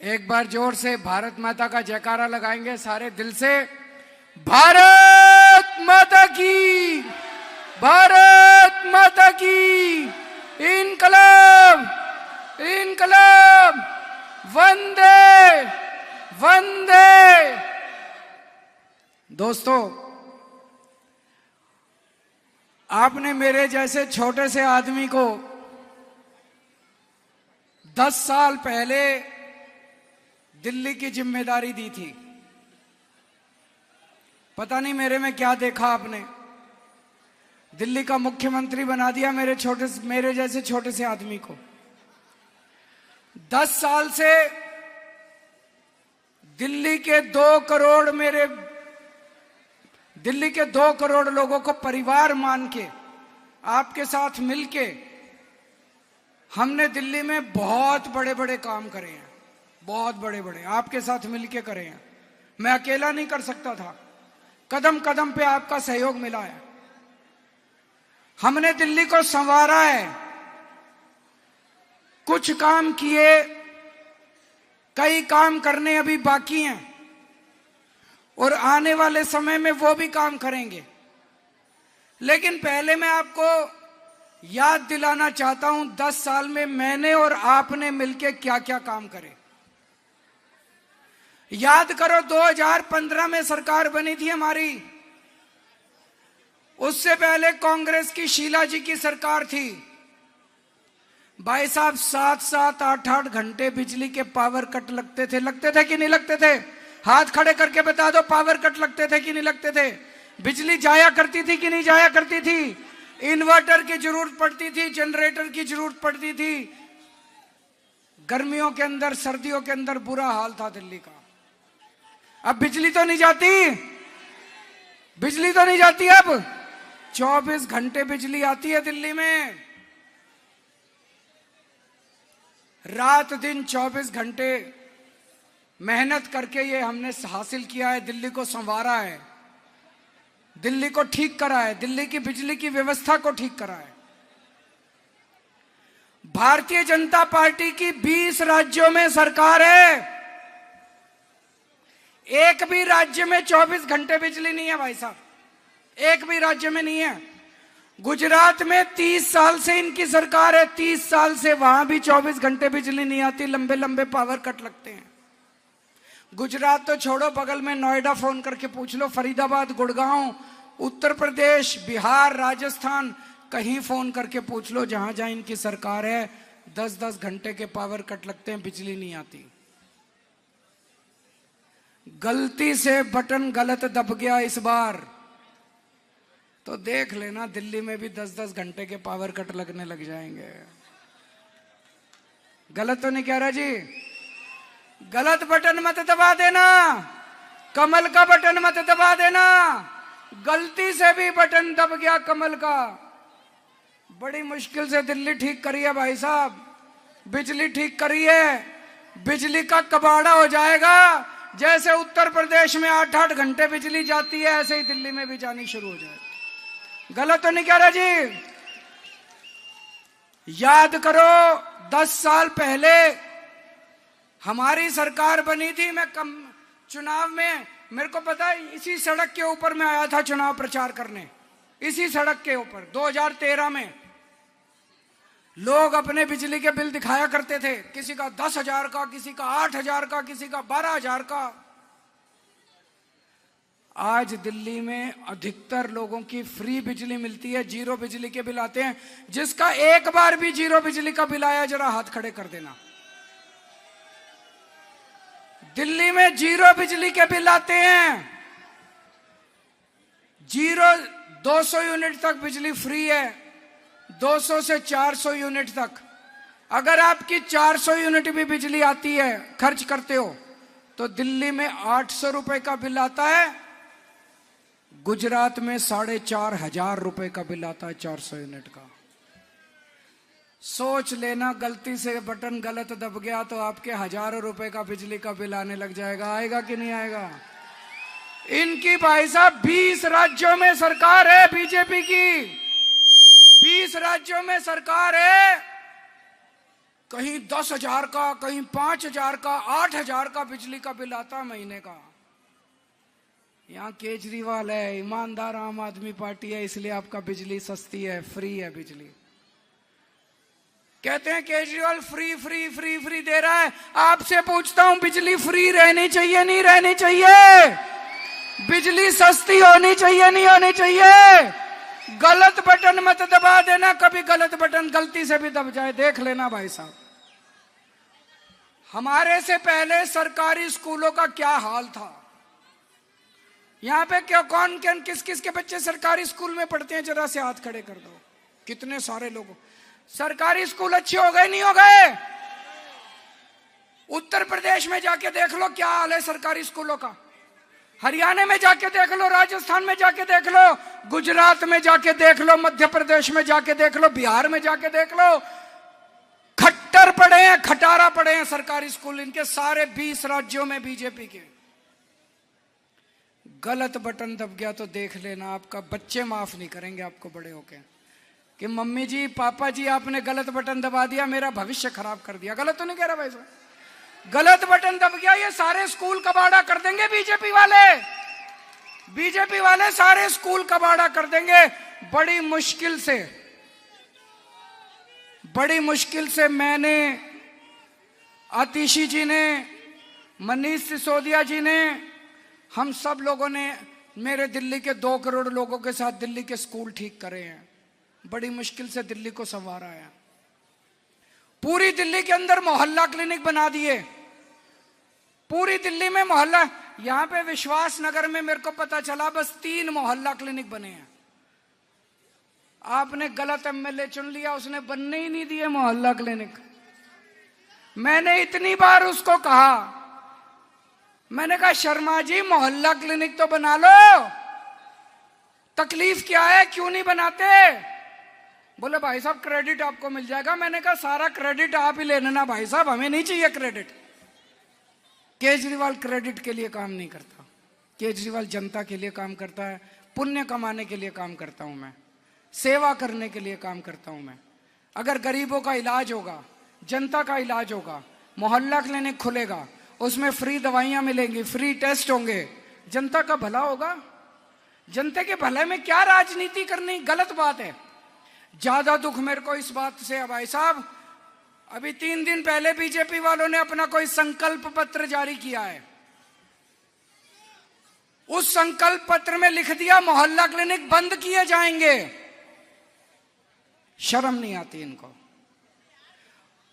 एक बार जोर से भारत माता का जयकारा लगाएंगे सारे दिल से। भारत माता की, भारत माता की, इनकलाब, इनकलाब, वंदे वंदे। दोस्तों, आपने मेरे जैसे छोटे से आदमी को 10 साल पहले दिल्ली की जिम्मेदारी दी थी। पता नहीं मेरे में क्या देखा आपने, दिल्ली का मुख्यमंत्री बना दिया मेरे जैसे छोटे से आदमी को। 10 साल से दिल्ली के 2 करोड़ लोगों को परिवार मान के, आपके साथ मिलके हमने दिल्ली में बहुत बड़े बड़े काम करे हैं, बहुत बड़े बड़े आपके साथ मिलके करे हैं। मैं अकेला नहीं कर सकता था, कदम कदम पे आपका सहयोग मिला है। हमने दिल्ली को संवारा है, कुछ काम किए, कई काम करने अभी बाकी हैं और आने वाले समय में वो भी काम करेंगे। लेकिन पहले मैं आपको याद दिलाना चाहता हूं 10 साल में मैंने और आपने मिलकर क्या क्या काम करे। याद करो, 2015 में सरकार बनी थी हमारी, उससे पहले कांग्रेस की शीला जी की सरकार थी। भाई साहब, 7-7, 8-8 घंटे बिजली के पावर कट लगते थे कि नहीं लगते थे? हाथ खड़े करके बता दो, पावर कट लगते थे कि नहीं लगते थे? बिजली जाया करती थी कि नहीं जाया करती थी? इन्वर्टर की जरूरत पड़ती थी, जनरेटर की जरूरत पड़ती थी। गर्मियों के अंदर, सर्दियों के अंदर बुरा हाल था दिल्ली का। अब बिजली तो नहीं जाती, बिजली तो नहीं जाती। अब 24 घंटे बिजली आती है दिल्ली में, रात दिन 24 घंटे मेहनत करके ये हमने हासिल किया है। दिल्ली को संवारा है, दिल्ली को ठीक करा है, दिल्ली की बिजली की व्यवस्था को ठीक करा है। भारतीय जनता पार्टी की 20 राज्यों में सरकार है, एक भी राज्य में 24 घंटे बिजली नहीं है भाई साहब, एक भी राज्य में नहीं है। गुजरात में 30 साल से इनकी सरकार है, 30 साल से वहां भी 24 घंटे बिजली नहीं आती, लंबे लंबे पावर कट लगते हैं। गुजरात तो छोड़ो, बगल में नोएडा फोन करके पूछ लो, फरीदाबाद, गुड़गांव, उत्तर प्रदेश, बिहार, राजस्थान, कहीं फोन करके पूछ लो, जहां जहां इनकी सरकार है 10-10 घंटे के पावर कट लगते हैं, बिजली नहीं आती। गलती से बटन गलत दब गया इस बार तो देख लेना, दिल्ली में भी 10-10 घंटे के पावर कट लगने लग जाएंगे। गलत तो नहीं कह रहा जी? गलत बटन मत दबा देना, कमल का बटन मत दबा देना। गलती से भी बटन दब गया कमल का, बड़ी मुश्किल से दिल्ली ठीक करी है भाई साहब, बिजली ठीक करी है। बिजली का कबाड़ा हो जाएगा, जैसे उत्तर प्रदेश में 8-8 घंटे बिजली जाती है, ऐसे ही दिल्ली में भी जानी शुरू हो जाएगी। गलत तो नहीं कह रहा जी? याद करो, 10 साल पहले हमारी सरकार बनी थी। मैं चुनाव में, मेरे को पता है, इसी सड़क के ऊपर मैं आया था चुनाव प्रचार करने, इसी सड़क के ऊपर 2013 में। लोग अपने बिजली के बिल दिखाया करते थे, किसी का 10,000 का, किसी का 8,000 का, किसी का 12,000 का। आज दिल्ली में अधिकतर लोगों की फ्री बिजली मिलती है, जीरो बिजली के बिल आते हैं। जिसका एक बार भी जीरो बिजली का बिल आया, जरा हाथ खड़े कर देना। दिल्ली में जीरो बिजली के बिल आते हैं, जीरो 200 यूनिट तक बिजली फ्री है, 200 से 400 यूनिट तक। अगर आपकी 400 यूनिट भी बिजली आती है, खर्च करते हो, तो दिल्ली में 800 रुपए का बिल आता है, गुजरात में 4,500 रुपए का बिल आता है 400 यूनिट का। सोच लेना, गलती से बटन गलत दब गया तो आपके हजारों रुपए का बिजली का बिल आने लग जाएगा। आएगा कि नहीं आएगा? इनकी भाई साहब 20 राज्यों में सरकार है बीजेपी की, 20 राज्यों में सरकार है। कहीं 10,000 का, कहीं 5,000 का, 8,000 का बिजली का बिल आता है महीने का। यहाँ केजरीवाल है, ईमानदार आम आदमी पार्टी है, इसलिए आपका बिजली सस्ती है, फ्री है बिजली। कहते हैं Kejriwal free free free free दे रहा है। आपसे पूछता हूं, बिजली फ्री रहनी चाहिए नहीं रहनी चाहिए? बिजली सस्ती होनी चाहिए नहीं होनी चाहिए? गलत बटन मत दबा देना, कभी गलत बटन गलती से भी दब जाए देख लेना भाई साहब। हमारे से पहले सरकारी स्कूलों का क्या हाल था। यहाँ पे क्या कौन किस किस के बच्चे सरकारी स्कूल में पढ़ते हैं? जरा से हाथ खड़े कर दो। कितने सारे लोग। सरकारी स्कूल अच्छे हो गए नहीं हो गए? उत्तर प्रदेश में जाके देख लो क्या हाल है सरकारी स्कूलों का। हरियाणा में जाके देख लो, राजस्थान में जाके देख लो, गुजरात में जाके देख लो, मध्य प्रदेश में जाके देख लो, बिहार में जाके देख लो। खट्टर पड़े हैं, खटारा पड़े हैं सरकारी स्कूल इनके सारे 20 राज्यों में बीजेपी के। गलत बटन दब गया तो देख लेना, आपका बच्चे माफ नहीं करेंगे आपको बड़े होके कि मम्मी जी पापा जी आपने गलत बटन दबा दिया, मेरा भविष्य खराब कर दिया। गलत तो नहीं कह रहा भाई साहब? गलत बटन दब गया, ये सारे स्कूल कबाड़ा कर देंगे बीजेपी वाले। बीजेपी वाले सारे स्कूल कबाड़ा कर देंगे। बड़ी मुश्किल से मैंने, आतिशी जी ने, मनीष सिसोदिया जी ने, हम सब लोगों ने मेरे दिल्ली के 2 करोड़ लोगों के साथ दिल्ली के स्कूल ठीक करे हैं। बड़ी मुश्किल से दिल्ली को संवारा है। पूरी दिल्ली के अंदर मोहल्ला क्लिनिक बना दिए। पूरी दिल्ली में मोहल्ला। यहां पे विश्वास नगर में मेरे को पता चला बस 3 मोहल्ला क्लिनिक बने हैं। आपने गलत एमएलए चुन लिया, उसने बनने ही नहीं दिए मोहल्ला क्लिनिक। मैंने इतनी बार उसको कहा, मैंने कहा शर्मा जी मोहल्ला क्लिनिक तो बना लो, तकलीफ क्या है, क्यों नहीं बनाते? बोले भाई साहब क्रेडिट आपको मिल जाएगा। मैंने कहा सारा क्रेडिट आप ही ले लेना भाई साहब, हमें नहीं चाहिए क्रेडिट। केजरीवाल क्रेडिट के लिए काम नहीं करता, केजरीवाल जनता के लिए काम करता है। पुण्य कमाने के लिए काम करता हूं मैं, सेवा करने के लिए काम करता हूं मैं। अगर गरीबों का इलाज होगा, जनता का इलाज होगा, मोहल्ला क्लिनिक खुलेगा, उसमें फ्री दवाइयां मिलेंगी, फ्री टेस्ट होंगे, जनता का भला होगा। जनता के भले में क्या राजनीति करनी? गलत बात है। ज्यादा दुख मेरे को इस बात से है भाई साहब, अभी 3 दिन पहले बीजेपी वालों ने अपना कोई संकल्प पत्र जारी किया है। उस संकल्प पत्र में लिख दिया मोहल्ला क्लिनिक बंद किए जाएंगे। शर्म नहीं आती इनको।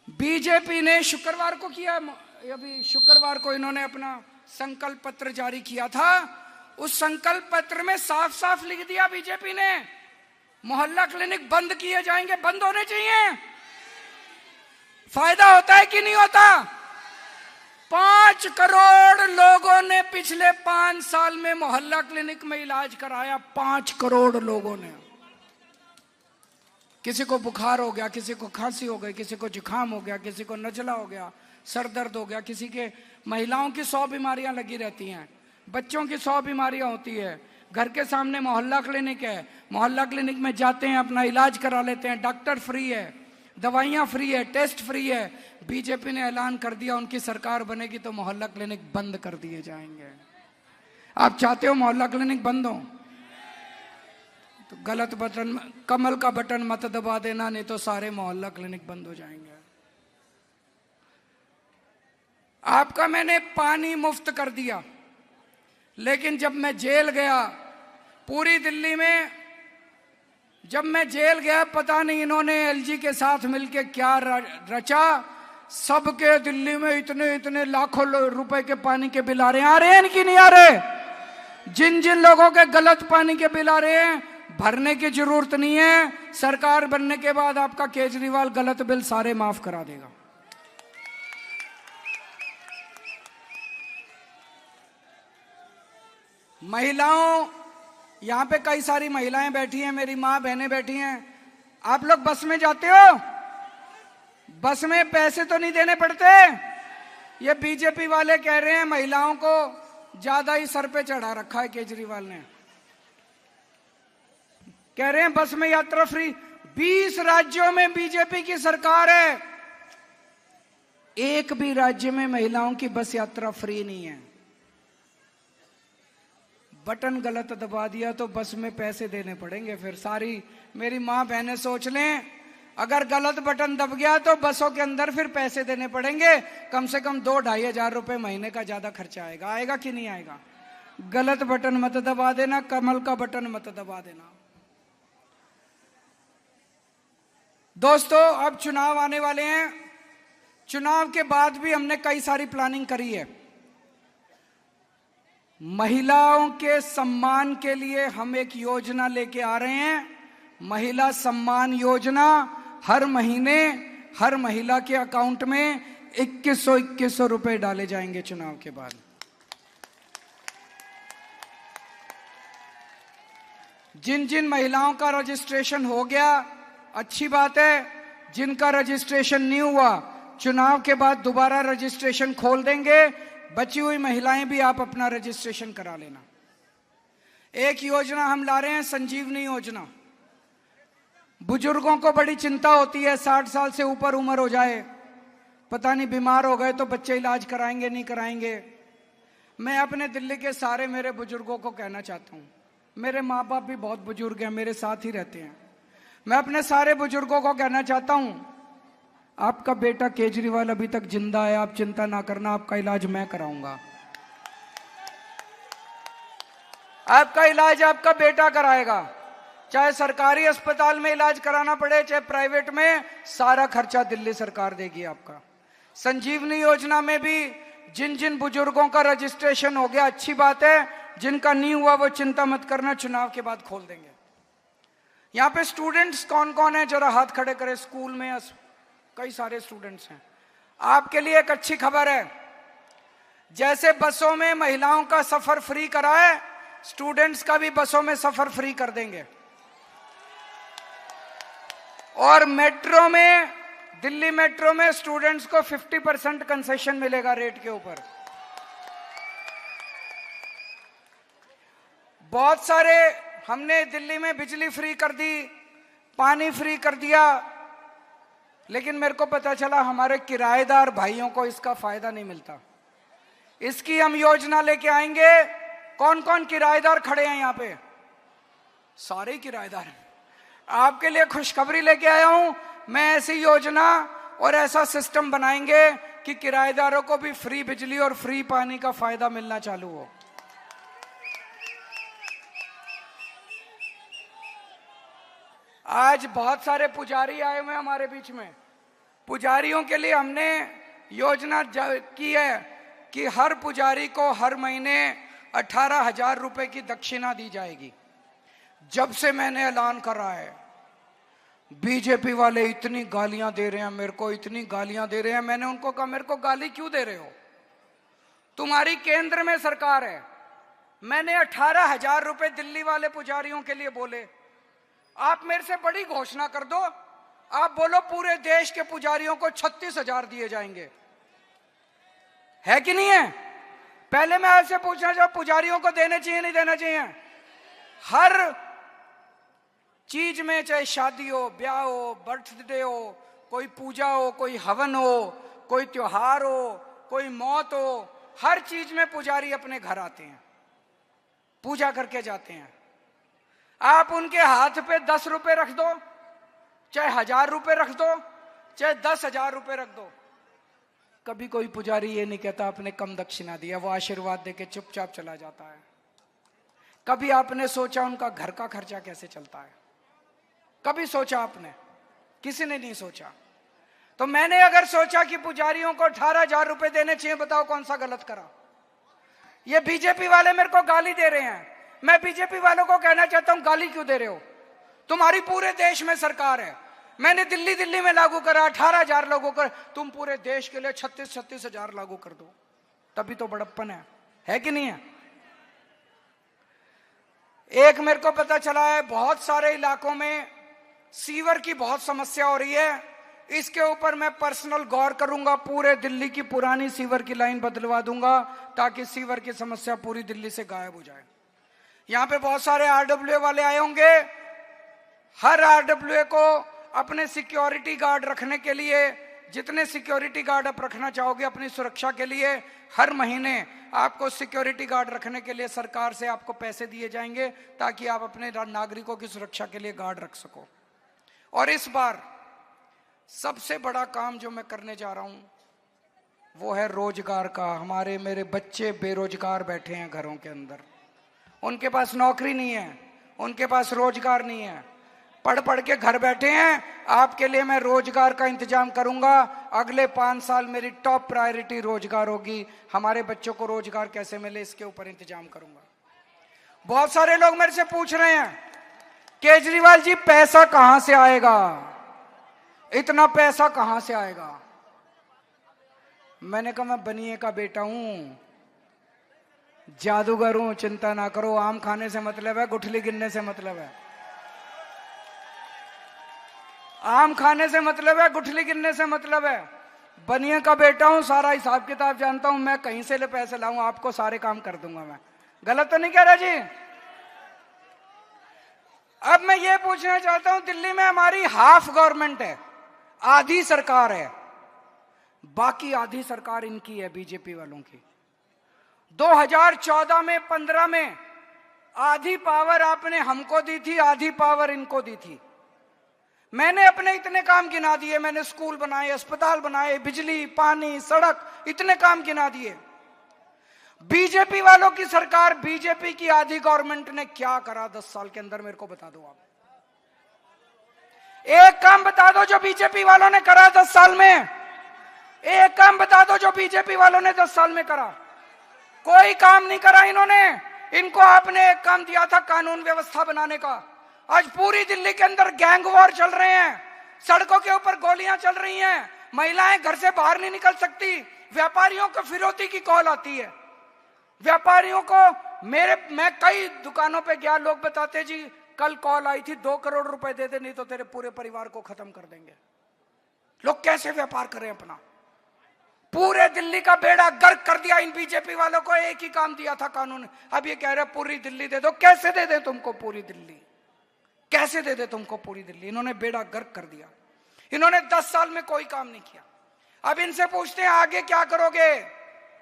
बीजेपी ने शुक्रवार को किया, अभी शुक्रवार को इन्होंने अपना संकल्प पत्र जारी किया था। उस संकल्प पत्र में साफ साफ लिख दिया बीजेपी ने मोहल्ला क्लिनिक बंद किए जाएंगे। बंद होने चाहिए। फायदा होता है कि नहीं होता? 5 करोड़ लोगों ने पिछले 5 साल में मोहल्ला क्लिनिक में इलाज कराया। 5 करोड़ लोगों ने। किसी को बुखार हो गया, किसी को खांसी हो गई, किसी को जुकाम हो गया, किसी को नजला हो गया, सर दर्द हो गया, किसी के, महिलाओं की 100 बीमारियां लगी रहती हैं, बच्चों की 100 बीमारियां होती है। घर के सामने मोहल्ला क्लिनिक है, मोहल्ला क्लिनिक में जाते हैं, अपना इलाज करा लेते हैं। डॉक्टर फ्री है, दवाइयां फ्री है, टेस्ट फ्री है। बीजेपी ने ऐलान कर दिया उनकी सरकार बनेगी तो मोहल्ला क्लिनिक बंद कर दिए जाएंगे। आप चाहते हो मोहल्ला क्लिनिक बंद हो? तो गलत बटन, कमल का बटन मत दबा देना, नहीं तो सारे मोहल्ला क्लिनिक बंद हो जाएंगे। आपका मैंने पानी मुफ्त कर दिया, लेकिन जब मैं जेल गया पूरी दिल्ली में, जब मैं जेल गया, पता नहीं इन्होंने एलजी के साथ मिलके क्या रचा। सबके दिल्ली में इतने इतने लाखों रुपए के पानी के बिल आ रहे हैं। आ रहे हैं कि नहीं आ रहे? जिन जिन लोगों के गलत पानी के बिल आ रहे हैं, भरने की जरूरत नहीं है। सरकार बनने के बाद आपका केजरीवाल गलत बिल सारे माफ करा देगा। महिलाओं, यहां पे कई सारी महिलाएं बैठी हैं, मेरी मां बहनें बैठी हैं। आप लोग बस में जाते हो, बस में पैसे तो नहीं देने पड़ते। ये बीजेपी वाले कह रहे हैं महिलाओं को ज्यादा ही सर पे चढ़ा रखा है केजरीवाल ने। कह रहे हैं बस में यात्रा फ्री। 20 राज्यों में बीजेपी की सरकार है, एक भी राज्य में महिलाओं की बस यात्रा फ्री नहीं है। बटन गलत दबा दिया तो बस में पैसे देने पड़ेंगे। फिर सारी मेरी माँ बहनें सोच लें, अगर गलत बटन दब गया तो बसों के अंदर फिर पैसे देने पड़ेंगे। कम से कम 2-2.5 हजार रुपए महीने का ज्यादा खर्चा आएगा। आएगा कि नहीं आएगा? गलत बटन मत दबा देना, कमल का बटन मत दबा देना। दोस्तों, अब चुनाव आने वाले हैं। चुनाव के बाद भी हमने कई सारी प्लानिंग करी है। महिलाओं के सम्मान के लिए हम एक योजना लेके आ रहे हैं, महिला सम्मान योजना। हर महीने हर महिला के अकाउंट में 2100 रुपए डाले जाएंगे चुनाव के बाद। जिन जिन महिलाओं का रजिस्ट्रेशन हो गया अच्छी बात है, जिनका रजिस्ट्रेशन नहीं हुआ चुनाव के बाद दोबारा रजिस्ट्रेशन खोल देंगे। बची हुई महिलाएं भी आप अपना रजिस्ट्रेशन करा लेना। एक योजना हम ला रहे हैं, संजीवनी योजना। बुजुर्गों को बड़ी चिंता होती है, 60 साल से ऊपर उम्र हो जाए, पता नहीं बीमार हो गए तो बच्चे इलाज कराएंगे नहीं कराएंगे। मैं अपने दिल्ली के सारे मेरे बुजुर्गों को कहना चाहता हूं, मेरे माँ बाप भी बहुत बुजुर्ग हैं, मेरे साथ ही रहते हैं। मैं अपने सारे बुजुर्गों को कहना चाहता हूं, आपका बेटा केजरीवाल अभी तक जिंदा है, आप चिंता ना करना, आपका इलाज मैं कराऊंगा। आपका इलाज आपका बेटा कराएगा। चाहे सरकारी अस्पताल में इलाज कराना पड़े, चाहे प्राइवेट में, सारा खर्चा दिल्ली सरकार देगी आपका। संजीवनी योजना में भी जिन जिन बुजुर्गों का रजिस्ट्रेशन हो गया अच्छी बात है, जिनका नहीं हुआ वो चिंता मत करना, चुनाव के बाद खोल देंगे। यहां पे स्टूडेंट्स कौन कौन है, जरा हाथ खड़े करें। स्कूल में कई सारे स्टूडेंट्स हैं। आपके लिए एक अच्छी खबर है, जैसे बसों में महिलाओं का सफर फ्री करा है, स्टूडेंट्स का भी बसों में सफर फ्री कर देंगे। और मेट्रो में, दिल्ली मेट्रो में स्टूडेंट्स को 50% कंसेशन मिलेगा रेट के ऊपर। बहुत सारे हमने दिल्ली में बिजली फ्री कर दी, पानी फ्री कर दिया, लेकिन मेरे को पता चला हमारे किराएदार भाइयों को इसका फायदा नहीं मिलता। इसकी हम योजना लेके आएंगे। कौन कौन किराएदार खड़े हैं यहाँ पे? सारे किराएदार हैं। आपके लिए खुशखबरी लेके आया हूं, मैं ऐसी योजना और ऐसा सिस्टम बनाएंगे कि किराएदारों को भी फ्री बिजली और फ्री पानी का फायदा मिलना चालू हो। आज बहुत सारे पुजारी आए हुए हमारे बीच में। पुजारियों के लिए हमने योजना की है कि हर पुजारी को हर महीने 18,000 रुपए की दक्षिणा दी जाएगी। जब से मैंने ऐलान करा है, बीजेपी वाले इतनी गालियां दे रहे हैं मेरे को, इतनी गालियां दे रहे हैं। मैंने उनको कहा, मेरे को गाली क्यों दे रहे हो? तुम्हारी केंद्र में सरकार है। मैंने 18,000 रुपए दिल्ली वाले पुजारियों के लिए बोले। आप मेरे से बड़ी घोषणा कर दो, आप बोलो पूरे देश के पुजारियों को 36,000 दिए जाएंगे, है कि नहीं है? पहले मैं आपसे पूछना चाहूं, पुजारियों को देने चाहिए नहीं देना चाहिए? हर चीज में, चाहे शादी हो, ब्याह हो, बर्थडे हो, कोई पूजा हो, कोई हवन हो, कोई त्योहार हो, कोई मौत हो, हर चीज में पुजारी अपने घर आते हैं, पूजा करके जाते हैं। आप उनके हाथ पे 10 रुपए रख दो, चाहे 1000 रुपए रख दो, चाहे 10,000 रुपए रख दो, कभी कोई पुजारी ये नहीं कहता आपने कम दक्षिणा दिया। वो आशीर्वाद देके चुपचाप चला जाता है। कभी आपने सोचा उनका घर का खर्चा कैसे चलता है? कभी सोचा आपने? किसी ने नहीं सोचा। तो मैंने अगर सोचा कि पुजारियों को 18,000 रुपए देने चाहिए, बताओ कौन सा गलत करा? ये बीजेपी वाले मेरे को गाली दे रहे हैं। मैं बीजेपी वालों को कहना चाहता हूं, गाली क्यों दे रहे हो? तुम्हारी पूरे देश में सरकार है। मैंने दिल्ली में लागू करा 18,000 लोगों को, तुम पूरे देश के लिए 36,000 लागू कर दो, तभी तो बड़प्पन है कि नहीं है? एक मेरे को पता चला है, बहुत सारे इलाकों में सीवर की बहुत समस्या हो रही है। इसके ऊपर मैं पर्सनल गौर करूंगा, पूरे दिल्ली की पुरानी सीवर की लाइन बदलवा दूंगा ताकि सीवर की समस्या पूरी दिल्ली से गायब हो जाए। यहां पे बहुत सारे आरडब्ल्यूए वाले आए होंगे। हर आरडब्ल्यूए को अपने सिक्योरिटी गार्ड रखने के लिए जितने सिक्योरिटी गार्ड आप रखना चाहोगे अपनी सुरक्षा के लिए, हर महीने आपको सिक्योरिटी गार्ड रखने के लिए सरकार से आपको पैसे दिए जाएंगे ताकि आप अपने नागरिकों की सुरक्षा के लिए गार्ड रख सको। और इस बार सबसे बड़ा काम जो मैं करने जा रहा हूं वो है रोजगार का। मेरे बच्चे बेरोजगार बैठे हैं घरों के अंदर, उनके पास नौकरी नहीं है, उनके पास रोजगार नहीं है, पढ़ पढ़ के घर बैठे हैं। आपके लिए मैं रोजगार का इंतजाम करूंगा। अगले 5 साल मेरी टॉप प्रायोरिटी रोजगार होगी। हमारे बच्चों को रोजगार कैसे मिले इसके ऊपर इंतजाम करूंगा। बहुत सारे लोग मेरे से पूछ रहे हैं केजरीवाल जी पैसा कहां से आएगा, इतना पैसा कहां से आएगा। मैंने कहा मैं बनिए का बेटा हूं, जादूगर हूं, चिंता ना करो। आम खाने से मतलब है, गुठली गिनने से मतलब है। आम खाने से मतलब है, गुठली गिनने से मतलब है। बनिए का बेटा हूं, सारा हिसाब किताब जानता हूं। मैं कहीं से ले पैसे लाऊं, आपको सारे काम कर दूंगा मैं। गलत तो नहीं कह रहा जी। अब मैं ये पूछना चाहता हूं, दिल्ली में हमारी हाफ गवर्नमेंट है, आधी सरकार है, बाकी आधी सरकार इनकी है, बीजेपी वालों की। 2014 में 15 में आधी पावर आपने हमको दी थी, आधी पावर इनको दी थी। मैंने अपने इतने काम गिना दिए, मैंने स्कूल बनाए, अस्पताल बनाए, बिजली, पानी, सड़क, इतने काम गिना दिए। बीजेपी वालों की सरकार, बीजेपी की आधी गवर्नमेंट ने क्या करा 10 साल के अंदर, मेरे को बता दो आप। एक काम बता दो जो बीजेपी वालों ने करा 10 साल में। एक काम बता दो जो बीजेपी वालों ने 10 साल में करा। कोई काम नहीं करा इन्होंने। इनको आपने एक काम दिया था कानून व्यवस्था बनाने का। आज पूरी दिल्ली के अंदर गैंग वॉर चल रहे हैं, सड़कों के ऊपर गोलियां चल रही हैं, महिलाएं घर से बाहर नहीं निकल सकती, व्यापारियों को फिरौती की कॉल आती है। व्यापारियों को मैं कई दुकानों पे गया, लोग बताते जी कल कॉल आई थी 2 करोड़ रुपए दे दे नहीं तो तेरे पूरे परिवार को खत्म कर देंगे। लोग कैसे व्यापार करें अपना। पूरे दिल्ली का बेड़ा गर्क कर दिया इन बीजेपी वालों को। एक ही काम दिया था कानून, अब ये कह रहे पूरी दिल्ली दे दो। कैसे दे दे तुमको पूरी दिल्ली, कैसे दे दे तुमको पूरी दिल्ली। इन्होंने बेड़ा गर्क कर दिया। इन्होंने 10 साल में कोई काम नहीं किया। अब इनसे पूछते हैं आगे क्या करोगे,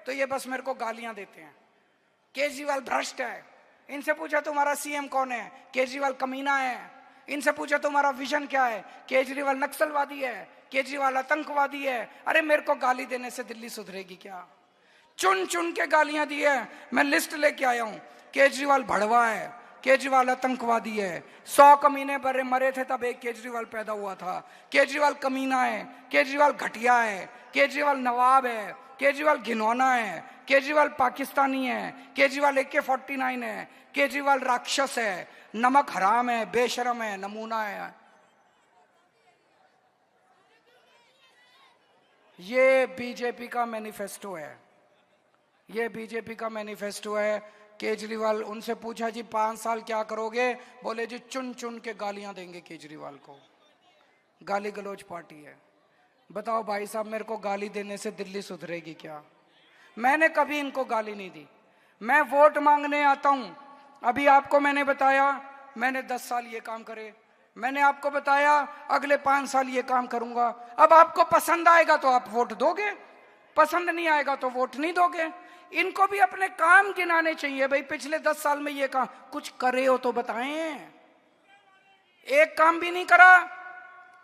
तो ये बस मेरे को गालियां देते हैं। केजरीवाल भ्रष्ट है। इनसे पूछा तुम्हारा सीएम कौन है, केजरीवाल कमीना है। इनसे पूछा तुम्हारा विजन क्या है, केजरीवाल नक्सलवादी है, केजरीवाल आतंकवादी है। अरे मेरे को गाली देने से दिल्ली सुधरेगी क्या। चुन चुन के गालियां दी है। मैं लिस्ट लेके आया हूं। केजरीवाल भड़वा है, केजरीवाल आतंकवादी है, 100 कमीने मरे थे तब एक केजरीवाल पैदा हुआ था। केजरीवाल कमीना है, केजरीवाल घटिया है, केजरीवाल नवाब है, केजरीवाल घिनौना है, केजरीवाल पाकिस्तानी है, केजरीवाल AK-49 है, केजरीवाल राक्षस है, नमक हराम है, बेशरम है, नमूना है। ये बीजेपी का मैनिफेस्टो है, ये बीजेपी का मैनिफेस्टो है। केजरीवाल, उनसे पूछा जी 5 साल क्या करोगे, बोले जी चुन चुन के गालियां देंगे केजरीवाल को। गाली गलौज पार्टी है। बताओ भाई साहब, मेरे को गाली देने से दिल्ली सुधरेगी क्या। मैंने कभी इनको गाली नहीं दी। मैं वोट मांगने आता हूं। अभी आपको मैंने बताया मैंने 10 साल ये काम करे, मैंने आपको बताया अगले 5 साल ये काम करूंगा। अब आपको पसंद आएगा तो आप वोट दोगे, पसंद नहीं आएगा तो वोट नहीं दोगे। इनको भी अपने काम गिनाने चाहिए भाई। पिछले 10 साल में ये काम कुछ करे हो तो बताएं। एक काम भी नहीं करा।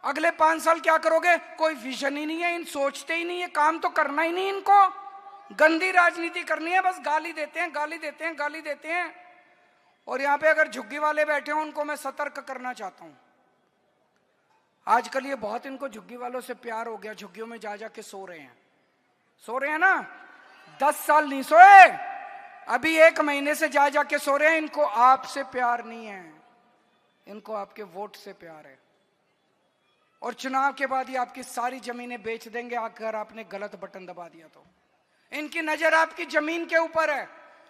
अगले 5 साल क्या करोगे, कोई विजन ही नहीं है। इन सोचते ही नहीं है, काम तो करना ही नहीं इनको। गंदी राजनीति करनी है, बस गाली देते हैं, गाली देते हैं, गाली देते हैं। और यहां पे अगर झुग्गी वाले बैठे हो उनको मैं सतर्क करना चाहता हूं। आजकल ये बहुत इनको झुग्गी वालों से प्यार हो गया, झुग्गियों में जा जाके सो रहे हैं, सो रहे हैं ना। 10 साल नहीं सोए, अभी 1 महीने से जा जाके सो रहे हैं। इनको आपसे प्यार नहीं है, इनको आपके वोट से प्यार है। और चुनाव के बाद ये आपकी सारी जमीनें बेच देंगे अगर आपने गलत बटन दबा दिया तो। इनकी नजर आपकी जमीन के ऊपर है।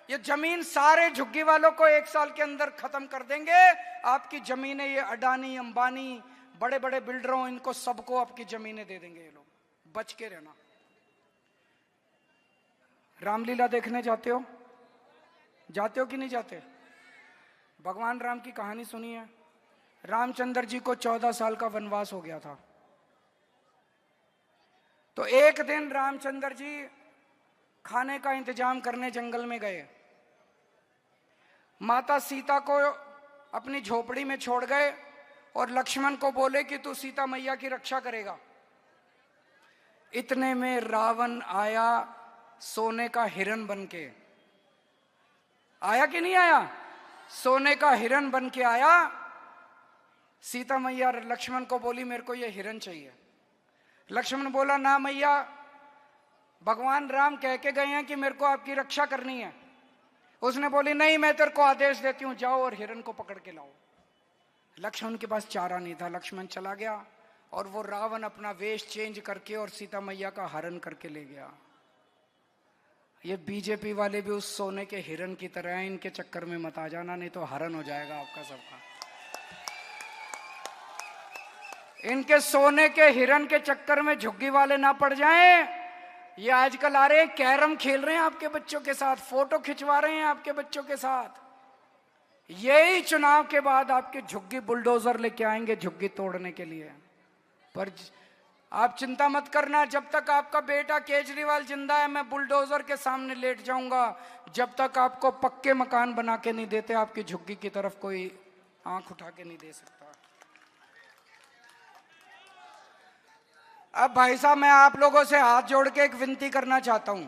ये जमीन सारे झुग्गी वालों को 1 साल के अंदर खत्म कर देंगे। आपकी जमीनें, ये अडानी अंबानी बड़े बड़े बिल्डरों, इनको सबको आपकी जमीनें दे देंगे ये लोग। बच के रहना। रामलीला देखने जाते हो, जाते हो कि नहीं जाते। भगवान राम की कहानी सुनी है। रामचंद्र जी को 14 साल का वनवास हो गया था। तो एक दिन रामचंद्र जी खाने का इंतजाम करने जंगल में गए। माता सीता को अपनी झोपड़ी में छोड़ गए और लक्ष्मण को बोले कि तू सीता मैया की रक्षा करेगा। इतने में रावण आया सोने का हिरण बन के। आया कि नहीं आया? सोने का हिरण बन के आया। सीता मैया लक्ष्मण को बोली मेरे को ये हिरण चाहिए। लक्ष्मण बोला ना मैया, भगवान राम कह के गए हैं कि मेरे को आपकी रक्षा करनी है। उसने बोली नहीं, मैं तेरे को आदेश देती हूं, जाओ और हिरण को पकड़ के लाओ। लक्ष्मण के पास चारा नहीं था। लक्ष्मण चला गया और वो रावण अपना वेश चेंज करके और सीता मैया का हरण करके ले गया। ये बीजेपी वाले भी उस सोने के हिरण की तरह हैं, इनके चक्कर में मत आ जाना, नहीं तो हरण हो जाएगा आपका सबका। इनके सोने के हिरण के चक्कर में झुग्गी वाले ना पड़ जाएं। ये आजकल आ रहे हैं, कैरम खेल रहे हैं आपके बच्चों के साथ, फोटो खिंचवा रहे हैं आपके बच्चों के साथ। यही चुनाव के बाद आपके झुग्गी बुलडोजर लेके आएंगे झुग्गी तोड़ने के लिए। पर आप चिंता मत करना, जब तक आपका बेटा केजरीवाल जिंदा है मैं बुलडोजर के सामने लेट जाऊंगा। जब तक आपको पक्के मकान बना के नहीं देते, आपकी झुग्गी की तरफ कोई आंख उठा के नहीं दे सकता। अब भाई साहब, मैं आप लोगों से हाथ जोड़ के एक विनती करना चाहता हूं।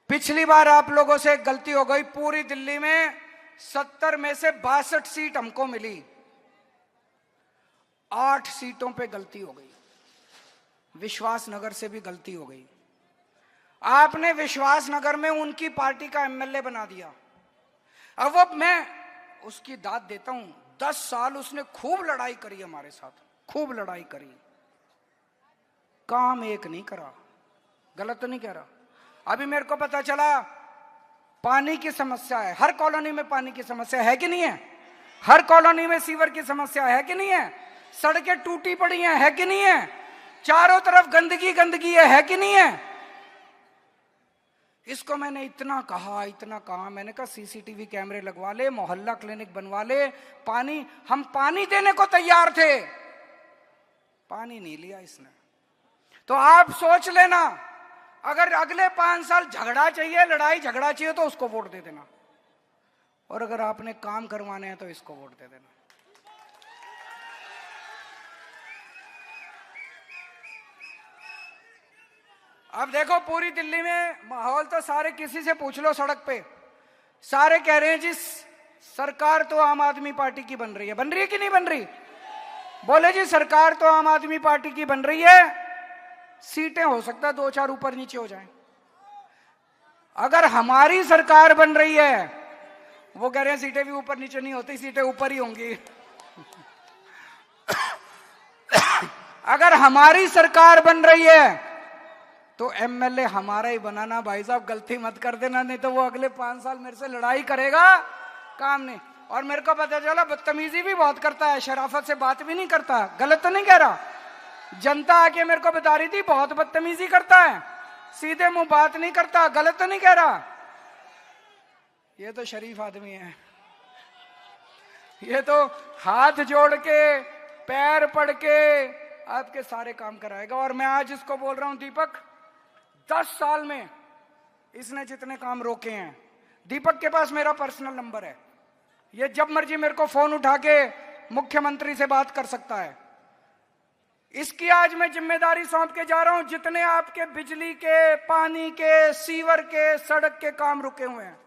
पिछली बार आप लोगों से एक गलती हो गई। पूरी दिल्ली में 70 में से 62 सीट हमको मिली, 8 सीटों पे गलती हो गई। विश्वास नगर से भी गलती हो गई। आपने विश्वास नगर में उनकी पार्टी का एमएलए बना दिया। अब वो मैं उसकी दाद देता हूं, 10 साल उसने खूब लड़ाई करी हमारे साथ, खूब लड़ाई करी, काम एक नहीं करा। गलत तो नहीं कह रहा। अभी मेरे को पता चला पानी की समस्या है, हर कॉलोनी में पानी की समस्या है कि नहीं है? हर कॉलोनी में सीवर की समस्या है कि नहीं है? सड़कें टूटी पड़ी हैं, है कि नहीं है? चारों तरफ गंदगी गंदगी है कि नहीं है? इसको मैंने इतना कहा, मैंने कहा सीसीटीवी कैमरे लगवा ले, मोहल्ला क्लिनिक बनवा ले, पानी, हम पानी देने को तैयार थे, पानी नहीं लिया इसने। तो आप सोच लेना, अगर अगले 5 साल झगड़ा चाहिए, लड़ाई झगड़ा चाहिए तो उसको वोट दे देना, और अगर आपने काम करवाने हैं तो इसको वोट दे देना। अब देखो पूरी दिल्ली में माहौल तो सारे, किसी से पूछ लो सड़क पे, सारे कह रहे हैं जी सरकार तो आम आदमी पार्टी की बन रही है। बन रही है कि नहीं बन रही? बोले जी सरकार तो आम आदमी पार्टी की बन रही है, सीटें हो सकता है 2-4 ऊपर नीचे हो जाएं। अगर हमारी सरकार बन रही है, वो कह रहे हैं सीटें भी ऊपर नीचे नहीं होती, सीटें ऊपर ही होंगी। अगर हमारी सरकार बन रही है तो एमएलए हमारा ही बनाना। भाई साहब गलती मत कर देना, नहीं तो वो अगले 5 साल मेरे से लड़ाई करेगा, काम नहीं। और मेरे को पता चला बदतमीजी भी बहुत करता है, शराफत से बात भी नहीं करता। गलत तो नहीं कह रहा? जनता आके मेरे को बता रही थी बहुत बदतमीजी करता है, सीधे मुंह बात नहीं करता। गलत तो नहीं कह रहा? ये तो शरीफ आदमी है, ये तो हाथ जोड़ के पैर पड़ के आपके सारे काम कराएगा। और मैं आज इसको बोल रहा हूं दीपक, 10 साल में इसने जितने काम रोके हैं, दीपक के पास मेरा पर्सनल नंबर है, ये जब मर्जी मेरे को फोन उठा के मुख्यमंत्री से बात कर सकता है। इसकी आज मैं जिम्मेदारी सौंप के जा रहा हूं। जितने आपके बिजली के, पानी के, सीवर के, सड़क के काम रुके हुए हैं,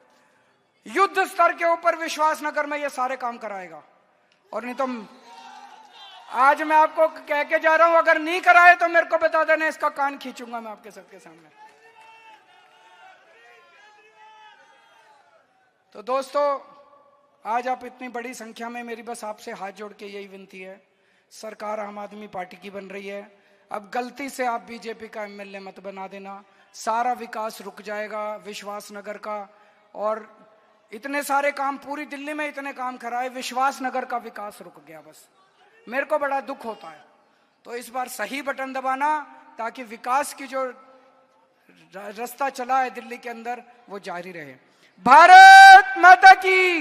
युद्ध स्तर के ऊपर विश्वास नगर में ये सारे काम कराएगा। और नहीं तो आज मैं आपको कह के जा रहा हूं, अगर नहीं कराए तो मेरे को बता देना, इसका कान खींचूंगा मैं आपके सबके सामने। तो दोस्तों, आज आप इतनी बड़ी संख्या में, मेरी बस आपसे हाथ जोड़ के यही विनती है, सरकार आम आदमी पार्टी की बन रही है, अब गलती से आप बीजेपी का एमएलए मत बना देना, सारा विकास रुक जाएगा विश्वास नगर का। और इतने सारे काम पूरी दिल्ली में इतने काम कराए, विश्वास नगर का विकास रुक गया। बस मेरे को बड़ा दुख होता है। तो इस बार सही बटन दबाना, ताकि विकास की जो रास्ता चला है दिल्ली के अंदर वो जारी रहे। भारत माता की